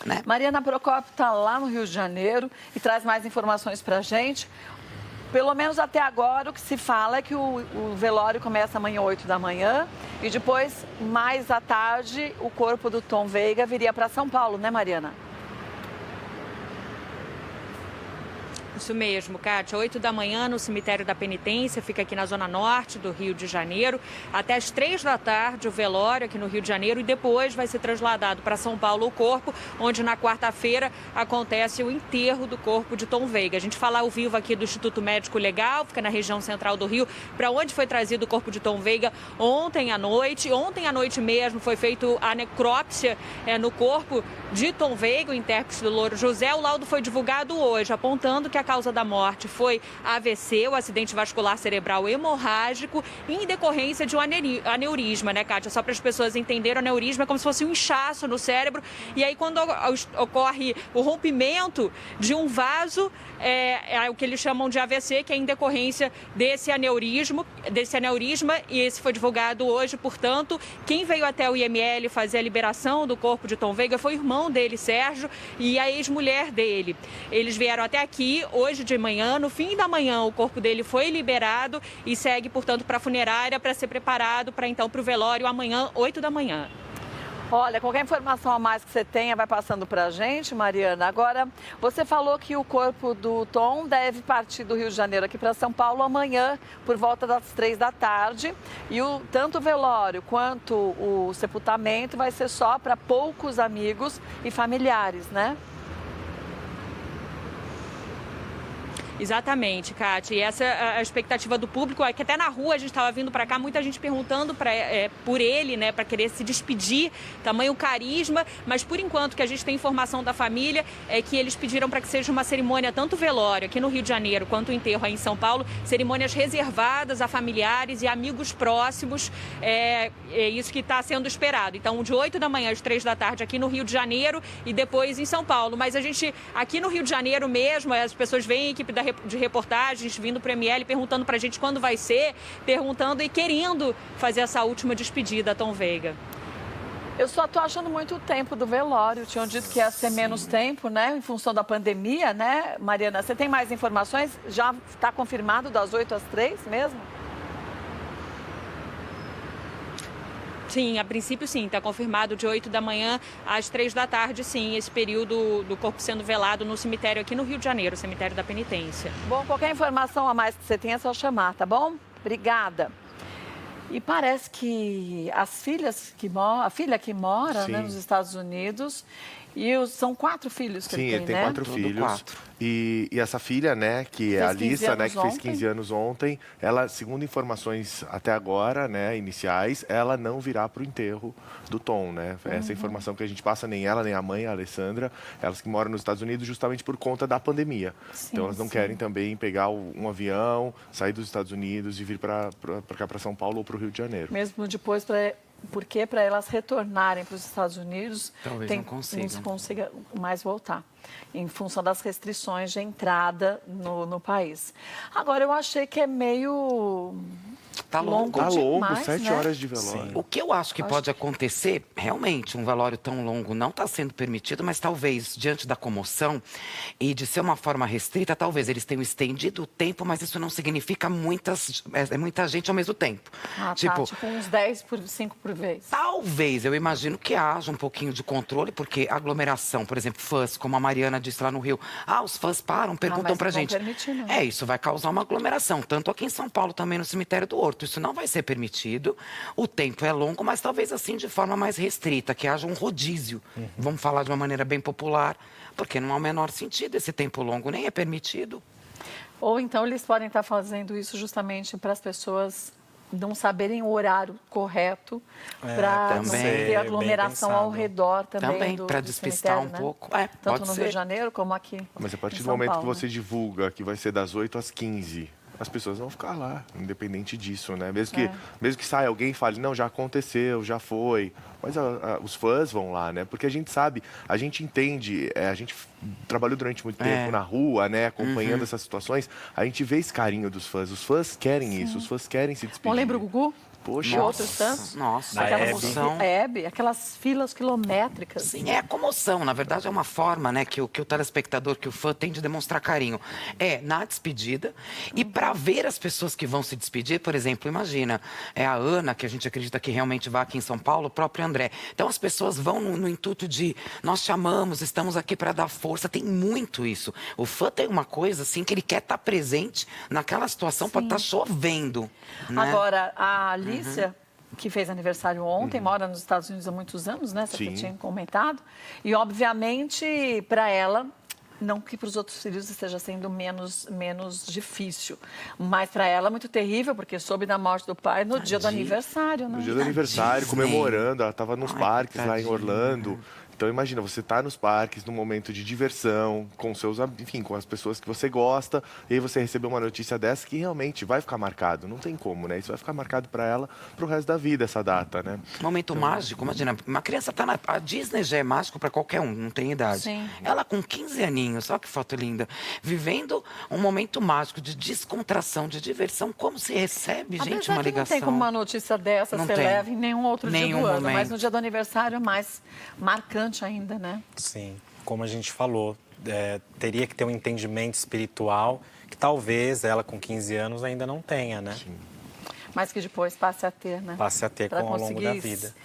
né? Mariana Procópio está lá no Rio de Janeiro e traz mais informações para a gente. Pelo menos até agora, o que se fala é que o velório começa amanhã, 8 da manhã, e depois, mais à tarde, o corpo do Tom Veiga viria para São Paulo, né, Mariana? Isso mesmo, Kátia. 8 da manhã no cemitério da Penitência, fica aqui na zona norte do Rio de Janeiro. Até as 3 da tarde o velório aqui no Rio de Janeiro e depois vai ser trasladado para São Paulo o corpo, onde na quarta-feira acontece o enterro do corpo de Tom Veiga. A gente fala ao vivo aqui do Instituto Médico Legal, fica na região central do Rio, para onde foi trazido o corpo de Tom Veiga ontem à noite. Ontem à noite mesmo foi feita a necrópsia no corpo de Tom Veiga, o intérprete do Louro José. O laudo foi divulgado hoje, apontando que a causa da morte foi AVC, o acidente vascular cerebral hemorrágico, em decorrência de um aneurisma, né, Kátia? Só para as pessoas entenderem, o aneurisma é como se fosse um inchaço no cérebro. E aí, quando ocorre o rompimento de um vaso, é o que eles chamam de AVC, que é em decorrência desse aneurisma, e esse foi divulgado hoje. Portanto, quem veio até o IML fazer a liberação do corpo de Tom Veiga foi o irmão dele, Sérgio, e a ex-mulher dele. Eles vieram até aqui hoje de manhã. No fim da manhã, o corpo dele foi liberado e segue, portanto, para a funerária para ser preparado para o velório amanhã, 8 da manhã. Olha, qualquer informação a mais que você tenha, vai passando para a gente, Mariana. Agora, você falou que o corpo do Tom deve partir do Rio de Janeiro aqui para São Paulo amanhã, por volta das 3 da tarde. E tanto o velório quanto o sepultamento vai ser só para poucos amigos e familiares, né? Exatamente, Kátia. E essa é a expectativa do público, é que até na rua a gente estava vindo para cá, muita gente perguntando por ele, né, para querer se despedir, tamanho carisma, mas por enquanto que a gente tem informação da família é que eles pediram para que seja uma cerimônia, tanto velório aqui no Rio de Janeiro quanto o enterro aí em São Paulo, cerimônias reservadas a familiares e amigos próximos, é isso que está sendo esperado. Então, de 8 da manhã às 3 da tarde aqui no Rio de Janeiro e depois em São Paulo. Mas a gente, aqui no Rio de Janeiro mesmo, as pessoas veem a equipe de reportagens vindo para o ML perguntando para a gente quando vai ser, perguntando e querendo fazer essa última despedida a Tom Veiga. Eu só estou achando muito tempo do velório. Tinham dito que ia ser menos tempo, né? Em função da pandemia, né, Mariana? Você tem mais informações? Já está confirmado das 8 às 3 mesmo? Sim, a princípio sim, está confirmado de 8 da manhã às 3 da tarde, sim, esse período do corpo sendo velado no cemitério aqui no Rio de Janeiro, cemitério da Penitência. Bom, qualquer informação a mais que você tenha é só chamar, tá bom? Obrigada. E parece que a filha que mora, né, nos Estados Unidos, são 4 filhos que ele tem, né? Sim, ele tem 4 filhos. 4. E essa filha, né, que é a Alissa, né, que fez 15 anos ontem, ela, segundo informações até agora, né, iniciais, ela não virá para o enterro do Tom, né? Essa informação que a gente passa, nem ela, nem a mãe, a Alessandra, elas que moram nos Estados Unidos justamente por conta da pandemia. Sim, então, elas não querem também pegar um avião, sair dos Estados Unidos e vir para cá, para São Paulo ou para o Rio de Janeiro. Mesmo depois, porque para elas retornarem para os Estados Unidos, talvez não consiga mais voltar, em função das restrições de entrada no país. Agora, eu achei que é meio... Tá longo. Tá longo, demais, 7 né? horas de velório. Sim. O que eu acho que pode acontecer, realmente, um velório tão longo não está sendo permitido, mas talvez, diante da comoção e de ser uma forma restrita, talvez eles tenham estendido o tempo, mas isso não significa muita gente ao mesmo tempo. Tipo uns 10 5 por vez. Talvez, eu imagino que haja um pouquinho de controle, porque aglomeração, por exemplo, fãs, como a Mariana disse lá no Rio, os fãs param, perguntam pra gente. Permitir, não. Isso vai causar uma aglomeração, tanto aqui em São Paulo também no cemitério do Horto. Isso não vai ser permitido. O tempo é longo, mas talvez assim de forma mais restrita, que haja um rodízio. Vamos falar de uma maneira bem popular, porque não há o menor sentido. Esse tempo longo nem é permitido. Ou então eles podem estar fazendo isso justamente para as pessoas não saberem o horário correto para não ter aglomeração ao redor também para despistar um pouco. Tanto no Rio de Janeiro como aqui. Mas a partir do momento que você divulga que vai ser das 8 às 15, as pessoas vão ficar lá, independente disso, né? Mesmo que saia alguém e fale, não, já aconteceu, já foi. Mas os fãs vão lá, né? Porque a gente sabe, a gente entende, a gente trabalhou durante muito tempo na rua, né? Acompanhando essas situações. A gente vê esse carinho dos fãs. Os fãs querem isso, os fãs querem se despedir. Bom, lembra o Gugu? Poxa. E outros tantos. Nossa, Aquela emoção. Hebe, aquelas filas quilométricas. Sim, é comoção. Na verdade, é uma forma, né, que o telespectador, que o fã tem de demonstrar carinho. É na despedida. E para ver as pessoas que vão se despedir, por exemplo, imagina, é a Ana, que a gente acredita que realmente vai aqui em São Paulo, o próprio André. Então, as pessoas vão no intuito de nós te amamos, estamos aqui para dar força. Tem muito isso. O fã tem uma coisa, assim, que ele quer estar presente naquela situação para estar chovendo. Né? Agora, a Alicia, que fez aniversário ontem, mora nos Estados Unidos há muitos anos, né? Você Sim. tinha comentado. E, obviamente, para ela, não que para os outros filhos esteja sendo menos difícil, mas para ela é muito terrível, porque soube da morte do pai no dia do aniversário, né? No dia do aniversário, Disney. comemorando, ela estava nos parques lá em tadinha. Orlando. Então imagina, você tá nos parques, num momento de diversão, com seus, enfim, com as pessoas que você gosta, e aí você recebeu uma notícia dessa que realmente vai ficar marcado. Não tem como, né? Isso vai ficar marcado para ela pro resto da vida, essa data, né? Momento mágico, imagina, uma criança tá a Disney já é mágico para qualquer um, não tem idade. Sim. Ela com 15 aninhos, olha que foto linda, vivendo um momento mágico de descontração, de diversão, como se recebe, gente, Apesar uma que ligação. não tem como uma notícia dessa Não ser tem. leve em nenhum outro dia Nenhum do ano, momento. mas no dia do aniversário é mais marcante ainda, né? Sim, como a gente falou, teria que ter um entendimento espiritual que talvez ela com 15 anos ainda não tenha, né? Mas que depois passe a ter, né? Passe a ter Pra ao longo da conseguir vida.